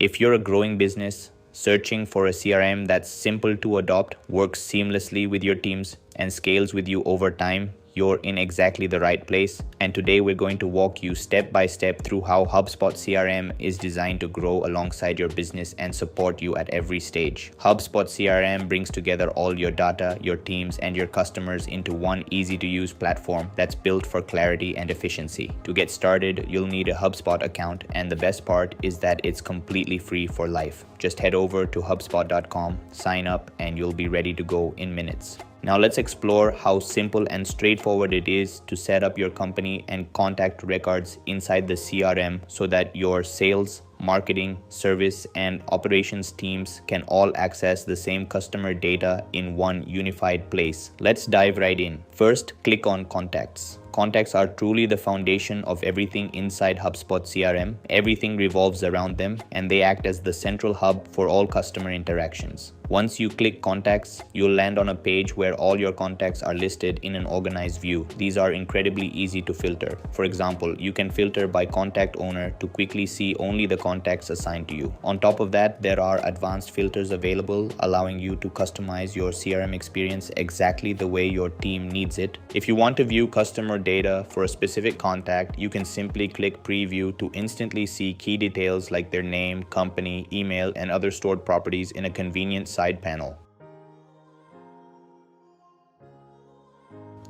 If you're a growing business, searching for a CRM that's simple to adopt, works seamlessly with your teams, and scales with you over time, you're in exactly the right place. And today we're going to walk you step by step through how HubSpot CRM is designed to grow alongside your business and support you at every stage. HubSpot CRM brings together all your data, your teams, and your customers into one easy-to-use platform that's built for clarity and efficiency. To get started, you'll need a HubSpot account, and the best part is that it's completely free for life. Just head over to HubSpot.com, sign up, and you'll be ready to go in minutes. Now let's explore how simple and straightforward it is to set up your company and contact records inside the CRM so that your sales, marketing, service, and operations teams can all access the same customer data in one unified place. Let's dive right in. First, click on Contacts. Contacts are truly the foundation of everything inside HubSpot CRM. Everything revolves around them, and they act as the central hub for all customer interactions. Once you click Contacts, you'll land on a page where all your contacts are listed in an organized view. These are incredibly easy to filter. For example, you can filter by contact owner to quickly see only the contacts assigned to you. On top of that, there are advanced filters available, allowing you to customize your CRM experience exactly the way your team needs it. If you want to view customer data for a specific contact, you can simply click Preview to instantly see key details like their name, company, email, and other stored properties in a convenient side panel.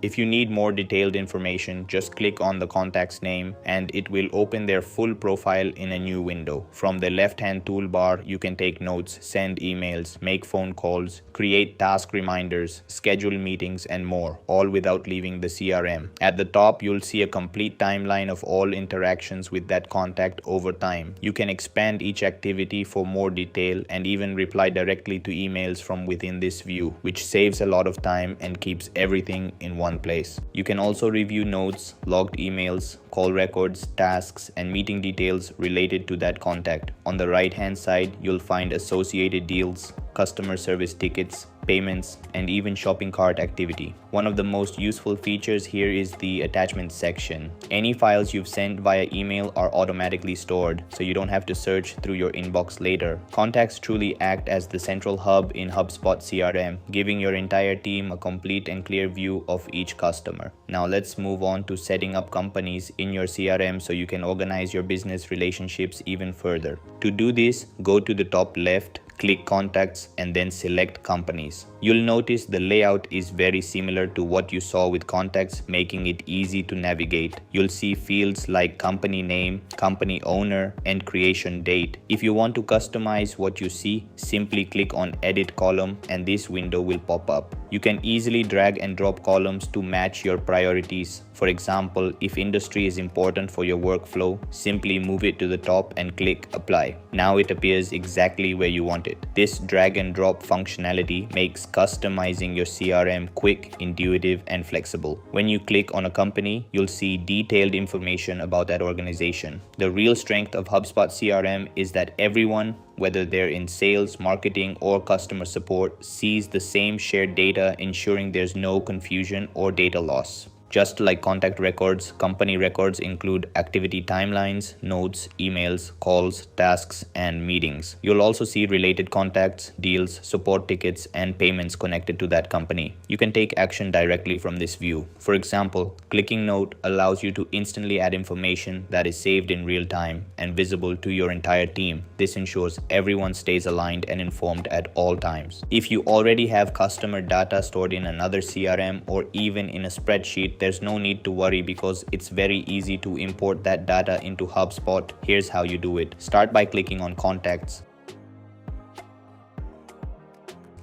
If you need more detailed information, just click on the contact's name and it will open their full profile in a new window. From the left-hand toolbar, you can take notes, send emails, make phone calls, create task reminders, schedule meetings, and more, all without leaving the CRM. At the top, you'll see a complete timeline of all interactions with that contact over time. You can expand each activity for more detail and even reply directly to emails from within this view, which saves a lot of time and keeps everything in one place. You can also review notes, logged emails, call records, tasks, and meeting details related to that contact. On the right-hand side, you'll find associated deals, customer service tickets, payments, and even shopping cart activity. One of the most useful features here is the attachments section. Any files you've sent via email are automatically stored, so you don't have to search through your inbox later. Contacts truly act as the central hub in HubSpot CRM, giving your entire team a complete and clear view of each customer. Now let's move on to setting up companies in your CRM so you can organize your business relationships even further. To do this, go to the top left, click Contacts, and then select Companies. You'll notice the layout is very similar to what you saw with Contacts, making it easy to navigate. You'll see fields like company name, company owner, and creation date. If you want to customize what you see, simply click on Edit Column and this window will pop up. You can easily drag and drop columns to match your priorities. For example, if industry is important for your workflow, simply move it to the top and click Apply. Now it appears exactly where you want it. This drag and drop functionality makes customizing your CRM quick, intuitive, and flexible. When you click on a company, you'll see detailed information about that organization. The real strength of HubSpot CRM is that everyone, whether they're in sales, marketing, or customer support, sees the same shared data, ensuring there's no confusion or data loss. Just like contact records, company records include activity timelines, notes, emails, calls, tasks, and meetings. You'll also see related contacts, deals, support tickets, and payments connected to that company. You can take action directly from this view. For example, clicking Note allows you to instantly add information that is saved in real time and visible to your entire team. This ensures everyone stays aligned and informed at all times. If you already have customer data stored in another CRM or even in a spreadsheet, there's no need to worry because it's very easy to import that data into HubSpot. Here's how you do it. Start by clicking on Contacts.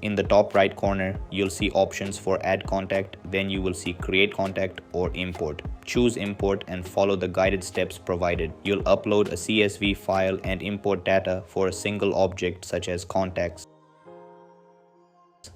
In the top right corner, you'll see options for Add Contact, then you will see Create Contact or Import. Choose Import and follow the guided steps provided. You'll upload a CSV file and import data for a single object such as contacts.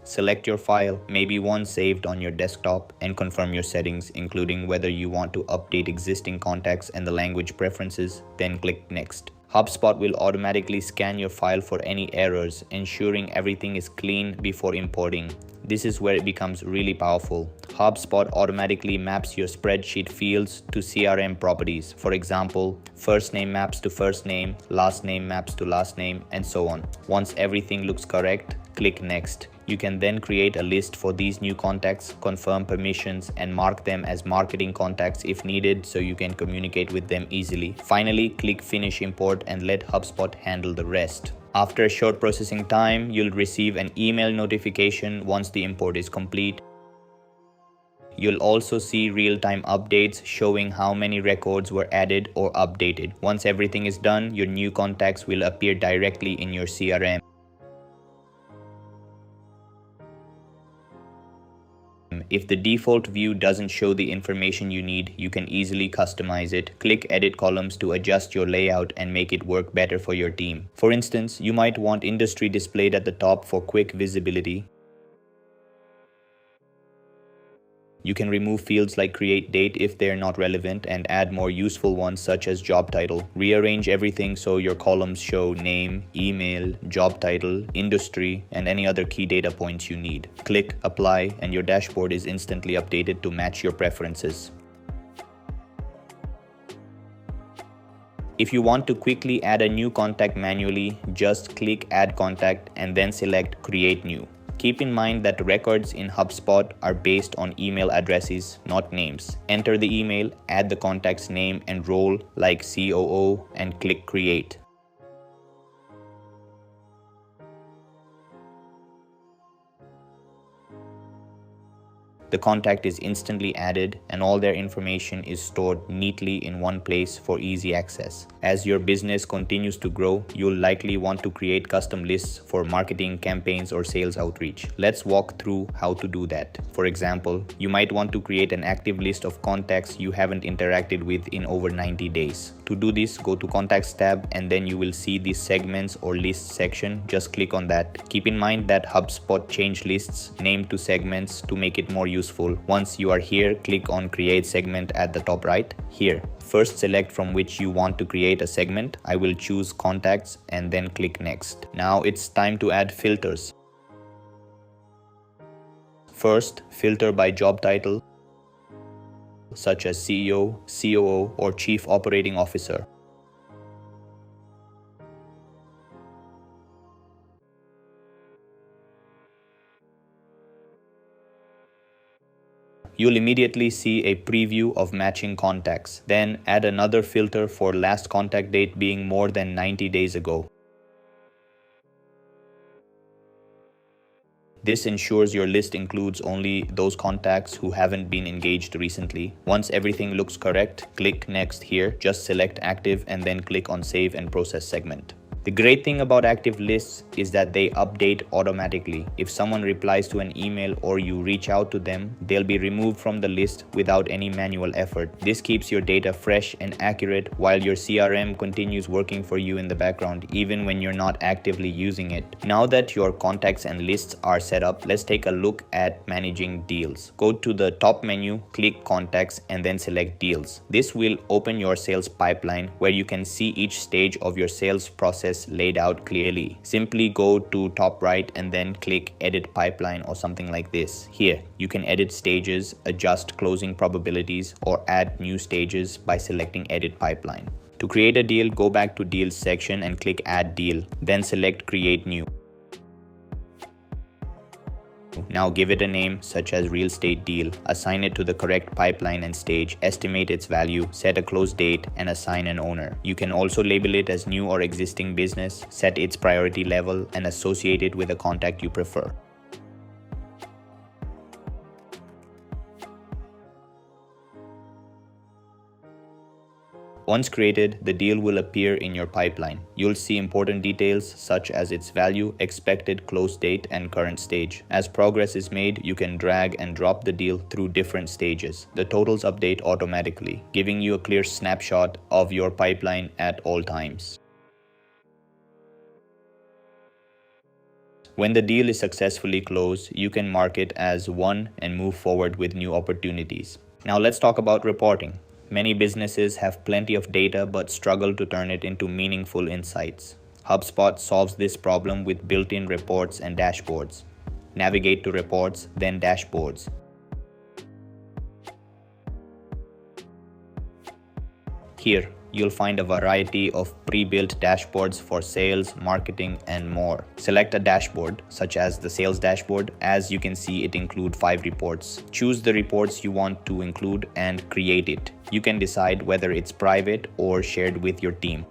Select your file, maybe one saved on your desktop, and confirm your settings, including whether you want to update existing contacts and the language preferences, then click Next. HubSpot will automatically scan your file for any errors, ensuring everything is clean before importing. This is where it becomes really powerful. HubSpot automatically maps your spreadsheet fields to CRM properties. For example, first name maps to first name, last name maps to last name, and so on. Once everything looks correct, click Next. You can then create a list for these new contacts, confirm permissions, and mark them as marketing contacts if needed so you can communicate with them easily. Finally, click Finish Import and let HubSpot handle the rest. After a short processing time, you'll receive an email notification once the import is complete. You'll also see real-time updates showing how many records were added or updated. Once everything is done, your new contacts will appear directly in your CRM. If the default view doesn't show the information you need, you can easily customize it. Click Edit Columns to adjust your layout and make it work better for your team. For instance, you might want industry displayed at the top for quick visibility. You can remove fields like create date if they're not relevant and add more useful ones such as job title. Rearrange everything so your columns show name, email, job title, industry, and any other key data points you need. Click Apply and your dashboard is instantly updated to match your preferences. If you want to quickly add a new contact manually, just click Add Contact and then select Create New. Keep in mind that records in HubSpot are based on email addresses, not names. Enter the email, add the contact's name and role like COO, and click Create. The contact is instantly added and all their information is stored neatly in one place for easy access. As your business continues to grow, you'll likely want to create custom lists for marketing campaigns or sales outreach. Let's walk through how to do that. For example, you might want to create an active list of contacts you haven't interacted with in over 90 days. To do this, go to Contacts tab and then you will see the Segments or Lists section. Just click on that. Keep in mind that HubSpot changed lists name to segments to make it more useful. Once you are here, click on Create Segment at the top right. Here, first select from which you want to create a segment. I will choose Contacts and then click Next. Now it's time to add filters. First, filter by job title, such as CEO, COO, or Chief Operating Officer. You'll immediately see a preview of matching contacts. Then add another filter for last contact date being more than 90 days ago. This ensures your list includes only those contacts who haven't been engaged recently. Once everything looks correct, click Next here. Just select Active and then click on Save and Process segment. The great thing about active lists is that they update automatically. If someone replies to an email or you reach out to them, they'll be removed from the list without any manual effort. This keeps your data fresh and accurate while your CRM continues working for you in the background, even when you're not actively using it. Now that your contacts and lists are set up, let's take a look at managing deals. Go to the top menu, click Contacts, and then select Deals. This will open your sales pipeline where you can see each stage of your sales process laid out clearly. Simply go to top right and then click Edit Pipeline or something like this. Here, you can edit stages, adjust closing probabilities, or add new stages by selecting Edit Pipeline. To create a deal, go back to Deals section and click Add Deal, then select Create New. Now give it a name such as real estate deal, assign it to the correct pipeline and stage, estimate its value, set a close date, and assign an owner. You can also label it as new or existing business, set its priority level, and associate it with a contact you prefer. Once created, the deal will appear in your pipeline. You'll see important details such as its value, expected close date, and current stage. As progress is made, you can drag and drop the deal through different stages. The totals update automatically, giving you a clear snapshot of your pipeline at all times. When the deal is successfully closed, you can mark it as won and move forward with new opportunities. Now let's talk about reporting. Many businesses have plenty of data but struggle to turn it into meaningful insights. HubSpot solves this problem with built-in reports and dashboards. navigate to reports, then dashboards. Here, you'll find a variety of pre-built dashboards for sales, marketing, and more. Select a dashboard, such as the sales dashboard. As you can see, it includes 5 reports. Choose the reports you want to include and create it. You can decide whether it's private or shared with your team.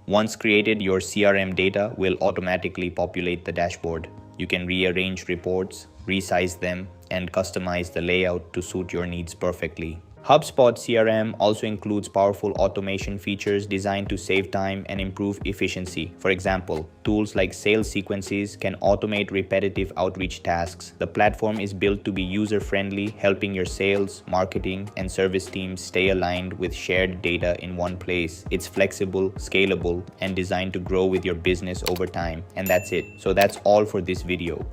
Once created, your CRM data will automatically populate the dashboard. You can rearrange reports, resize them, and customize the layout to suit your needs perfectly. HubSpot CRM also includes powerful automation features designed to save time and improve efficiency. For example, tools like sales sequences can automate repetitive outreach tasks. The platform is built to be user-friendly, helping your sales, marketing, and service teams stay aligned with shared data in one place. It's flexible, scalable, and designed to grow with your business over time. And that's it. So that's all for this video.